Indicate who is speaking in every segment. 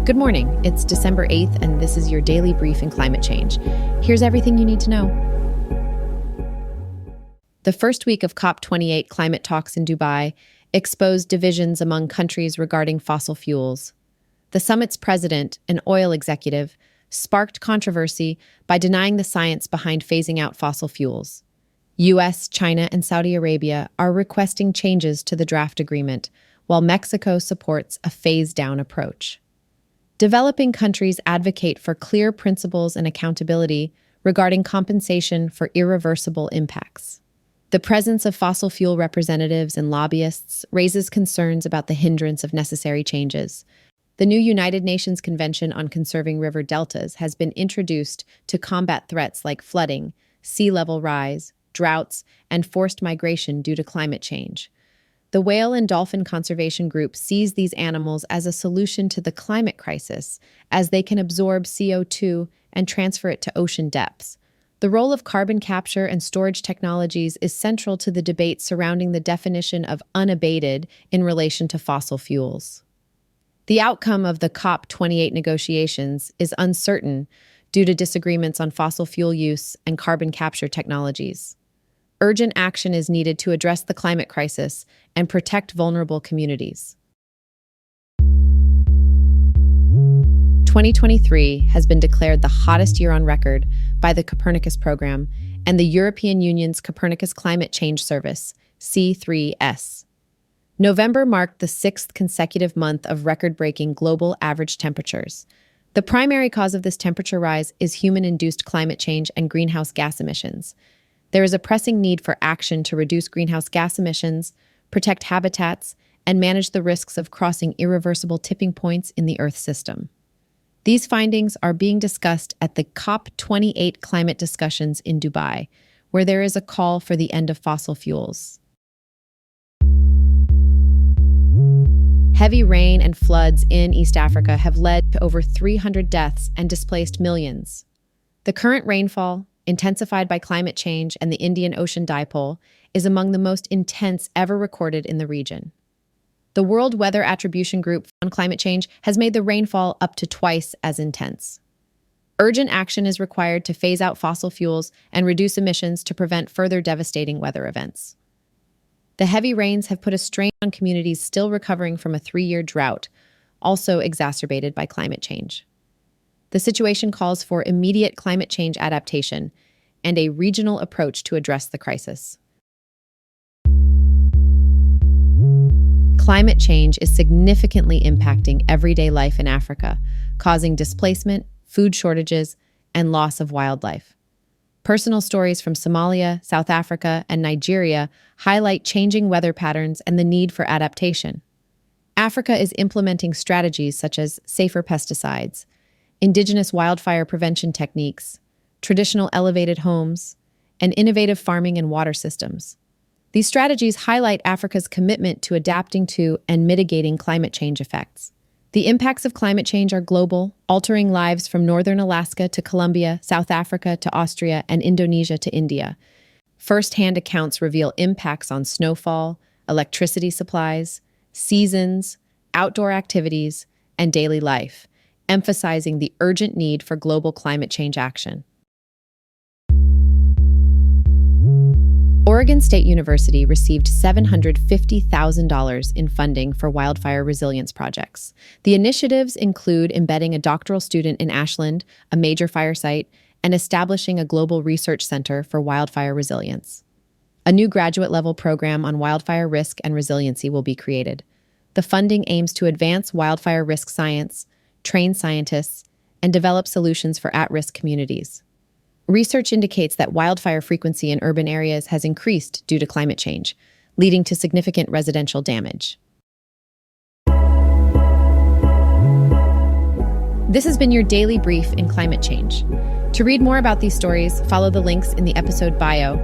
Speaker 1: Good morning. It's December 8th, and this is your daily brief in climate change. Here's everything you need to know. The first week of COP28 climate talks in Dubai exposed divisions among countries regarding fossil fuels. The summit's president, an oil executive, sparked controversy by denying the science behind phasing out fossil fuels. US, China, and Saudi Arabia are requesting changes to the draft agreement, while Mexico supports a phase-down approach. Developing countries advocate for clear principles and accountability regarding compensation for irreversible impacts. The presence of fossil fuel representatives and lobbyists raises concerns about the hindrance of necessary changes. The new United Nations Convention on Conserving River Deltas has been introduced to combat threats like flooding, sea level rise, droughts, and forced migration due to climate change. The whale and dolphin conservation group sees these animals as a solution to the climate crisis, as they can absorb CO2 and transfer it to ocean depths. The role of carbon capture and storage technologies is central to the debate surrounding the definition of unabated in relation to fossil fuels. The outcome of the COP28 negotiations is uncertain due to disagreements on fossil fuel use and carbon capture technologies. Urgent action is needed to address the climate crisis and protect vulnerable communities. 2023 has been declared the hottest year on record by the Copernicus program and the European Union's Copernicus Climate Change Service, C3S. November marked the sixth consecutive month of record-breaking global average temperatures. The primary cause of this temperature rise is human-induced climate change and greenhouse gas emissions. There is a pressing need for action to reduce greenhouse gas emissions, protect habitats, and manage the risks of crossing irreversible tipping points in the Earth system. These findings are being discussed at the COP28 climate discussions in Dubai, where there is a call for the end of fossil fuels. Heavy rain and floods in East Africa have led to over 300 deaths and displaced millions. The current rainfall, intensified by climate change and the Indian Ocean dipole, is among the most intense ever recorded in the region. The World Weather Attribution Group on climate change has made the rainfall up to twice as intense. Urgent action is required to phase out fossil fuels and reduce emissions to prevent further devastating weather events. The heavy rains have put a strain on communities still recovering from a 3-year drought, also exacerbated by climate change. The situation calls for immediate climate change adaptation and a regional approach to address the crisis. Climate change is significantly impacting everyday life in Africa, causing displacement, food shortages, and loss of wildlife. Personal stories from Somalia, South Africa, and Nigeria highlight changing weather patterns and the need for adaptation. Africa is implementing strategies such as safer pesticides, indigenous wildfire prevention techniques, traditional elevated homes, and innovative farming and water systems. These strategies highlight Africa's commitment to adapting to and mitigating climate change effects. The impacts of climate change are global, altering lives from northern Alaska to Colombia, South Africa to Austria, and Indonesia to India. First-hand accounts reveal impacts on snowfall, electricity supplies, seasons, outdoor activities, and daily life, emphasizing the urgent need for global climate change action. Oregon State University received $750,000 in funding for wildfire resilience projects. The initiatives include embedding a doctoral student in Ashland, a major fire site, and establishing a global research center for wildfire resilience. A new graduate-level program on wildfire risk and resiliency will be created. The funding aims to advance wildfire risk science, train scientists, and develop solutions for at-risk communities. Research indicates that wildfire frequency in urban areas has increased due to climate change, leading to significant residential damage. This has been your daily brief in climate change. To read more about these stories, follow the links in the episode bio.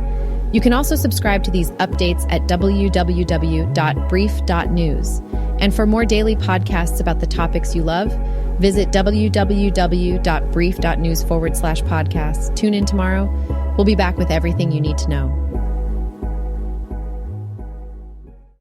Speaker 1: You can also subscribe to these updates at www.brief.news. And for more daily podcasts about the topics you love, visit www.brief.news/podcasts. Tune in tomorrow. We'll be back with everything you need to know.